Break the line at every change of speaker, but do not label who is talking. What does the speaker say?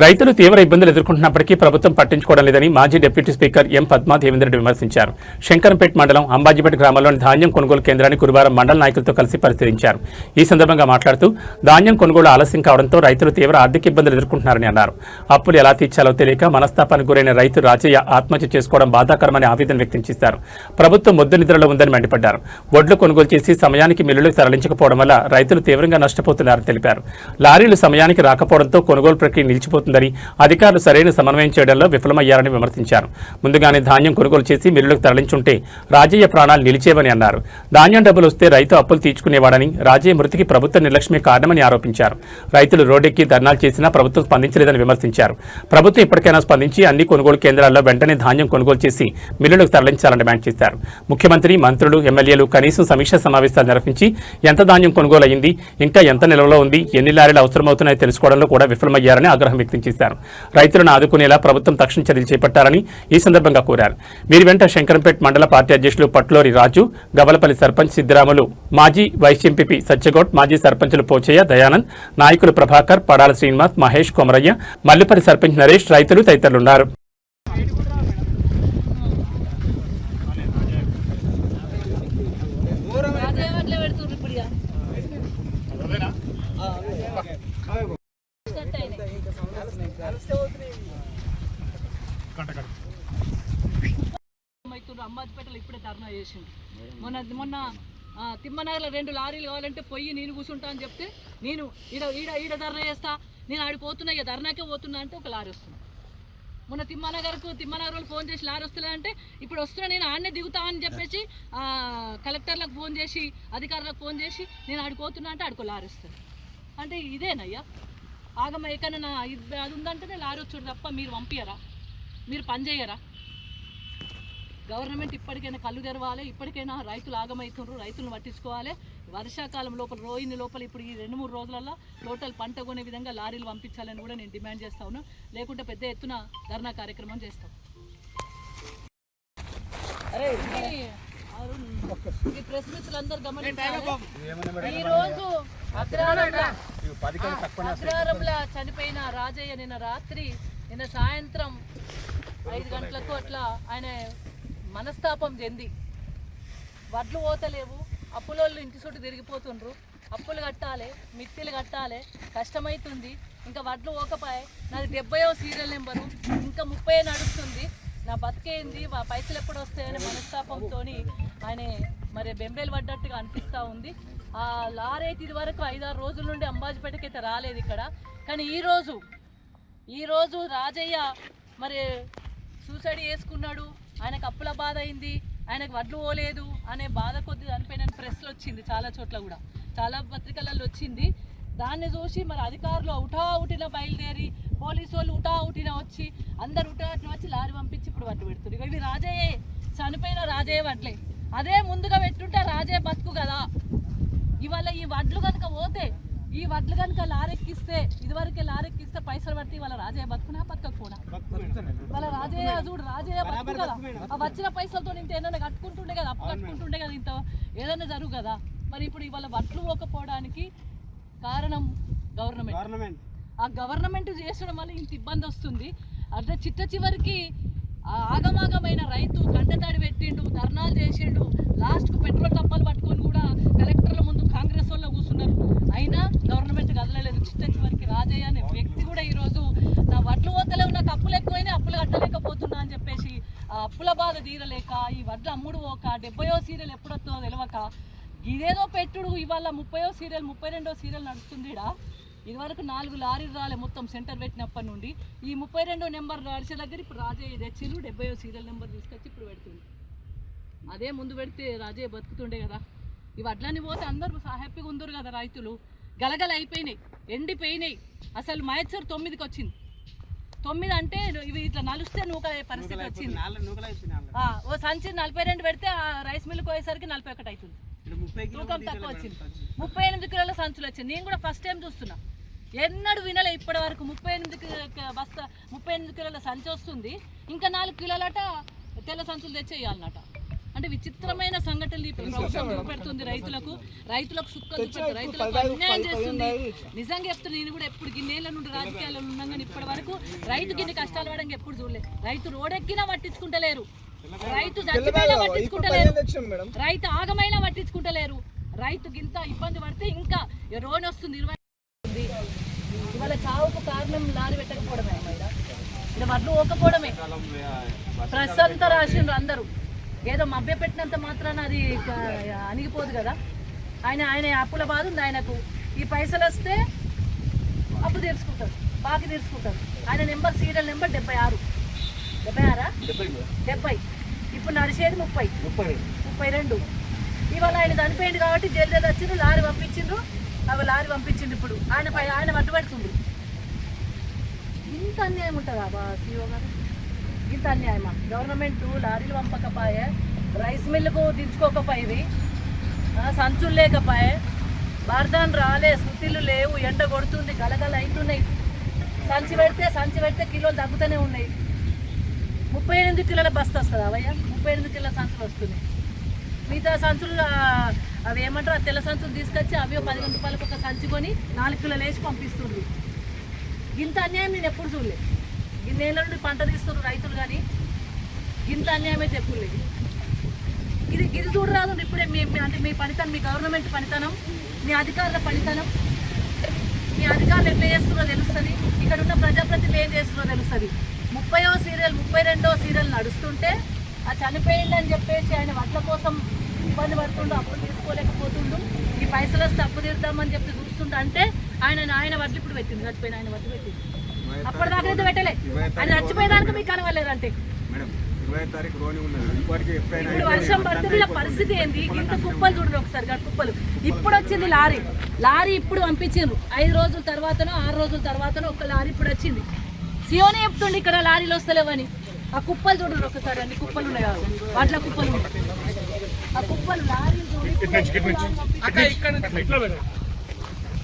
రైతులు తీవ్ర ఇబ్బందులు ఎదుర్కొంటున్నప్పటికీ ప్రభుత్వం పట్టించుకోవడం లేదని మాజీ డిప్యూటీ స్పీకర్ ఎం పద్మా దేవేంద్రరెడ్డి విమర్శించారు. శంకరంపేట మండలం అంబాజీపేట గ్రామంలోని ధాన్యం కొనుగోలు కేంద్రాన్ని గురువారం మండల నాయకులతో కలిసి పరిశీలించారు. ఈ సందర్భంగా మాట్లాడుతూ ధాన్యం కొనుగోలు ఆలస్యం కావడంతో రైతులు తీవ్ర ఆర్థిక ఇబ్బందులు ఎదుర్కొంటున్నారని అన్నారు. అప్పులు ఎలా తీర్చాలో తెలియక మనస్తాపానికి గురైన రైతు రాజయ్య ఆత్మహత్య చేసుకోవడం బాధాకరమని ఆవేదన వ్యక్తం చేశారు. ప్రభుత్వం మొద్దు నిద్రలో ఉందని మండిపడ్డారు. వడ్లు కొనుగోలు చేసి సమయానికి మిల్లులకు తరలించకపోవడం వల్ల రైతులు తీవ్రంగా నష్టపోతున్నారని తెలిపారు. లారీలు సమయానికి రాకపోవడంతో కొనుగోలు ప్రక్రియ నిలిచిపోతుంది. అధికారులు సరైన సమన్వయం చేయడంలో విఫలమయ్యారని విమర్శించారు. ముందుగానే ధాన్యం కొనుగోలు చేసి మిల్లులకు తరలించుంటే రాజయ్య ప్రాణాలు నిలిచేవని అన్నారు. ధాన్యం డబ్బులు వస్తే రైతు అప్పులు తీర్చుకునేవాడని, రాజయ్య మృతికి ప్రభుత్వ నిర్లక్ష్యమే కారణమని ఆరోపించారు. రైతులు రోడ్డెక్కి ధర్నాలు చేసినా ప్రభుత్వం స్పందించలేదని విమర్శించారు. ప్రభుత్వం ఇప్పటికైనా స్పందించి అన్ని కొనుగోలు కేంద్రాల్లో వెంటనే ధాన్యం కొనుగోలు చేసి మిల్లులకు తరలించాలని డిమాండ్ చేశారు. ముఖ్యమంత్రి, మంత్రులు, ఎమ్మెల్యేలు కనీసం సమీక్ష సమావేశాలు నిర్వహించి ఎంత ధాన్యం కొనుగోలు అయింది, ఇంకా ఎంత నిల్వలో ఉంది, ఎన్ని లారీలు అవసరమవుతున్నాయో తెలుసుకోవడంలో కూడా విఫలమయ్యారని ఆగ్రహం వ్యక్తం చేశారు. రైతులను ఆదుకునేలా ప్రభుత్వం తక్షణ చర్యలు చేపట్టాలని ఈ సందర్భంగా కోరారు. వీరి వెంట శంకరంపేట మండల పార్టీ అధ్యక్షులు పట్లూరి రాజు, గవలపల్లి సర్పంచ్ సిద్దిరాములు, మాజీ వైస్ ఎంపీపీ సత్యగౌడ్, మాజీ సర్పంచులు పోచయ్య, దయానంద్, నాయకులు ప్రభాకర్, పడాల శ్రీనివాస్, మహేష్, కొమరయ్య, మల్లిపల్లి సర్పంచ్ నరేష్, రైతులు తదితరులున్నారు.
అంబాజీపేటలో ఇప్పుడే ధర్నా చేసింది. మొన్న తిమ్మనగర్లో 2 లారీలు కావాలంటే పొయ్యి నేను కూర్చుంటా అని చెప్తే నేను ఈడ ధర్నా చేస్తా, నేను ఆడిపోతున్నా, ఇక ధర్నాకే పోతున్నా అంటే ఒక లారీ వస్తుంది. మొన్న తిమ్మనగర్ వాళ్ళు ఫోన్ చేసి లారీ వస్తున్నా అంటే ఇప్పుడు వస్తున్నా, నేను ఆడనే దిగుతా అని చెప్పేసి కలెక్టర్లకు ఫోన్ చేసి, అధికారులకు ఫోన్ చేసి నేను ఆడిపోతున్నా అంటే ఆడుకో లారీ వస్తుంది. అంటే ఇదేనయ్యా ఆగమ. ఎక్కడన్నా అది ఉందంటేనే లారీ వచ్చాడు తప్ప మీరు పంపించరా, మీరు పని చేయరా? గవర్నమెంట్ ఇప్పటికైనా కళ్ళు తెరవాలి. ఇప్పటికైనా రైతులు ఆగమవుతున్నారు, రైతులను పట్టించుకోవాలి. వర్షాకాలం లోపల, రోహిణి లోపల ఇప్పుడు ఈ 2-3 రోజులలో టోటల్ పంట కొనే విధంగా లారీలు పంపించాలని కూడా నేను డిమాండ్ చేస్తా ఉన్నా. లేకుంటే పెద్ద ఎత్తున ధర్నా కార్యక్రమం చేస్తాం. ఈ ప్రెస్ మిత్రులందరూ గమనించాలి. ఈరోజు అగ్రహారంలో చనిపోయిన రాజయ్య నిన్న సాయంత్రం 5 గంటలకు అట్లా ఆయన మనస్తాపం చెంది, వడ్లు పోతలేవు, అప్పులోళ్ళు ఇంటి చుట్టూ తిరిగిపోతుండ్రు, అప్పులు కట్టాలి, మిత్తిలు కట్టాలి, కష్టమవుతుంది, ఇంకా వడ్లు పోకపోయే, నాది 70వ సీరియల్ నెంబరు, ఇంకా 30 నడుస్తుంది, నా బతికేంది, పైసలు ఎప్పుడు వస్తాయని మనస్తాపంతో ఆయన మరి బెంబేలు పడ్డట్టుగా అనిపిస్తూ ఉంది. ఆ లారీ అయితే ఇది వరకు 5-6 రోజుల నుండి అంబాజీపేటకి అయితే రాలేదు ఇక్కడ. కానీ ఈరోజు రాజయ్య మరి సూసైడ్ చేసుకున్నాడు, ఆయనకు అప్పుల బాధ అయింది, ఆయనకు వడ్లు పోలేదు అనే బాధ కొద్ది చనిపోయిన ప్రెస్లో వచ్చింది, చాలా చోట్ల కూడా, చాలా పత్రికలలో వచ్చింది. దాన్ని చూసి మరి అధికారులు ఉఠిన బయలుదేరి, పోలీసు వాళ్ళు ఉఠిన వచ్చి, అందరు ఉఠిన వచ్చి లారీ పంపించి ఇప్పుడు వడ్లు పెడుతున్నారు. ఇవి రాజయ్యే, చనిపోయిన రాజయ్య వడ్లే. అదే ముందుగా పెట్టుంటే రాజయ్య బతుకు కదా. ఇవాళ ఈ వడ్లు కనుక పోతే, ఈ వడ్లు కనుక లారెక్కిస్తే, ఇదివరకే లారెక్కిస్తే పైసలు పడితే ఇవాళ రాజయ్య బతుకునా బతకపోనా? వాళ్ళ రాజయ్య చూడు, రాజయ్య బతుకు కదా. ఆ వచ్చిన పైసలతో ఇంత ఏదైనా కట్టుకుంటుండే కదా, అప్పు కట్టుకుంటుండే కదా, ఇంత ఏదైనా జరుగు కదా. మరి ఇప్పుడు ఇవాళ వడ్లు పోకపోవడానికి కారణం గవర్నమెంట్. ఆ గవర్నమెంట్ చేసడం వల్ల ఇంత ఇబ్బంది వస్తుంది. అంటే చివరికి ఆగమాగమైన రైతు కంటతాడి పెట్టిండు, ధర్నాలు చేసిండు, లాస్ట్కు పెట్రోల్ డబ్బాలు పట్టుకొని కూడా కలెక్టర్ల ముందు కాంగ్రెస్ వాళ్ళు కూర్చున్నారు. అయినా గవర్నమెంట్ కదలలేదు. చివరికి రాజయ్య అనే వ్యక్తి కూడా ఈరోజు నా వడ్లు పోతలేవు, నాకు అప్పులు ఎక్కువైనా అప్పులు కట్టలేకపోతున్నా అని చెప్పేసి ఆ అప్పుల బాధ తీరలేక, ఈ వడ్లు అమ్ముడు పోక, 70వ సీరియల్ ఎప్పుడొస్తుందో తెలియక ఇదేదో పెట్టుడు ఇవాళ 30వ సీరియల్, 32వ సీరియల్ నడుస్తుందిడా. ఇదివరకు 4 లారీలు రాలే మొత్తం సెంటర్ పెట్టినప్పటి నుండి. ఈ 32వ నెంబర్ నడిచే దగ్గర ఇప్పుడు రాజయ్య తెచ్చిరు, 70వ సీరియల్ నెంబర్ తీసుకొచ్చి ఇప్పుడు పెడుతుంది. అదే ముందు పెడితే రాజయ్య బతుకుతుండే కదా. ఈ వడ్లన్నీ పోతే అందరూ హ్యాపీగా ఉందరు కదా. రైతులు గలగల అయిపోయినాయి, ఎండిపోయినాయి. అసలు మహేశ్వర్ 9కి వచ్చింది. 9 అంటే ఇవి ఇట్లా నలుస్తే నూకలే పరిస్థితి వచ్చింది. ఓ సంచి 42 పెడితే ఆ రైస్ మిల్లుకి పోయేసరికి 41 అవుతుంది. తూకం తక్కువ వచ్చింది. 38 కిలోల సంచులు వచ్చింది. నేను కూడా ఫస్ట్ టైం చూస్తున్నా, ఎన్నడూ వినలే ఇప్పటి వరకు. 38 కిలోల సంచి వస్తుంది, ఇంకా 4 కిలోలట తెల్ల సంచులు తెచ్చేయాలన్నట. అంటే విచిత్రమైన సంఘటనలు ఈ ప్రభుత్వం చూపెడుతుంది. రైతులకు సుక్కలు చూపెడుతుంది, రైతులకు అన్యాయం చేస్తుంది. నిజంగా చెప్తున్నా, నేను కూడా ఎప్పుడు గిన్నేళ్ల నుండి రాజకీయాల్లో ఉన్నాం కానీ ఇప్పటి వరకు రైతుకి ఇన్ని కష్టాలు పడడానికి ఎప్పుడు చూడలేదు. రైతు రోడెక్కినా పట్టించుకుంటలేరు, రైతు చచ్చిపోయినా పట్టించుకుంటలేరు, రైతు ఆగమైనా పట్టించుకుంటలేరు. రైతుకి ఇంత ఇబ్బంది పడితే ఇంకా రోడ్ వస్తుంది 20 ఇవాళ చావుకు కారణం లారీ పెట్టకపోవడమే, ఇలా వడ్లు ఓకపోవడమే. ప్రెస్ అంతా రాసిండ్రు అందరూ, ఏదో మభ్య పెట్టినంత మాత్రాన అది అణిగిపోదు కదా. ఆయన అప్పుల బాధ ఉంది ఆయనకు. ఈ పైసలు వస్తే అప్పు తీర్చుకుంటారు, బాకీ తీర్చుకుంటారు. ఆయన నెంబర్ సీరియల్ నెంబర్ 76. 70. ఇప్పుడు నడిచేది 32. ఇవాళ ఆయన చనిపోయింది కాబట్టి జల్దీ వచ్చిండ్రు, లారీ పంపించిండ్రు. లారీ పంపించిండు. ఇప్పుడు ఆయన వడ్డు పెడుతుండ్రు. ఇంత అన్యాయం ఉంటుందా బా సీఓ గారు? ఇంత అన్యాయమా? గవర్నమెంట్ లారీలు పంపకపోయే, రైస్ మిల్లుకు దించుకోకపోయేవి, సంచులు లేకపోయే, బార్దాన్ రాలే, సుత్తిళ్ళు లేవు, ఎండ కొడుతుంది, గలగల అవుతున్నాయి. సంచి పెడితే కిలోలు తగ్గుతూనే ఉన్నాయి. 38 కిలోల బస్తా వస్తుంది అవయ్యా, 38 కిలోల సంచులు వస్తున్నాయి. మిగతా సంచులు అవి ఏమంటారు, ఆ తెల్ల సంచులు తీసుకొచ్చి అవి 15 రూపాయలకు ఒక సంచి కొని 4 కిలోలు వేసి పంపిస్తుంది. ఇంత అన్యాయం నేను ఎప్పుడు చూడలేదు. ఇన్నేళ్ళ నుండి పంట తీస్తున్నారు రైతులు, కానీ ఇంత అన్యాయం అయితే ఎప్పుడు లేదు. ఇది చూడరాదు. ఇప్పుడే అంటే మీ పనితనం, మీ గవర్నమెంట్ పనితనం, మీ అధికారుల పనితనం, మీ అధికారులు ఎట్లా చేస్తున్నారో తెలుస్తుంది, ఇక్కడ ఉన్న ప్రజాప్రతినిధులు ఏం చేస్తున్నారో తెలుస్తుంది. 30వ సీరియల్ 32వ సీరియల్ నడుస్తుంటే ఆ చనిపోయిందని చెప్పేసి ఆయన వడ్ల కోసం ఇబ్బంది పడుతుండు, అప్పులు తీసుకోలేకపోతుండు. ఈ పైసలు వస్తే అప్పు తీరుతామని చెప్పి చూస్తుంటే అంటే ఆయన వడ్లు ఇప్పుడు పెట్టింది, చచ్చిపోయిన ఆయన వడ్లు పెట్టింది. అప్పటిదాకా అయితే పెట్టలే, ఆయన చచ్చిపోయేదానికి మీకు కనవలేదంటే. ఇప్పుడు వర్షం పడుతుంది, ఇలా పరిస్థితి ఏంది? ఇంత కుప్పలు చూడండి ఒకసారి, కుప్పలు. ఇప్పుడు వచ్చింది లారీ ఇప్పుడు పంపించిండ్రు. 5 రోజుల తర్వాతనో 6 రోజుల తర్వాతనో ఒక లారీ ఇప్పుడు వచ్చింది. సియోనే చెప్తుండే ఇక్కడ లారీలు వస్తలేవని. ఆ కుప్పలు చూడండి ఒకసారి, అన్ని కుప్పలు ఉన్నాయి, వాటిలో కుప్పలు ఉన్నాయి. ఆ కుప్పలు లారీలు చూడండి.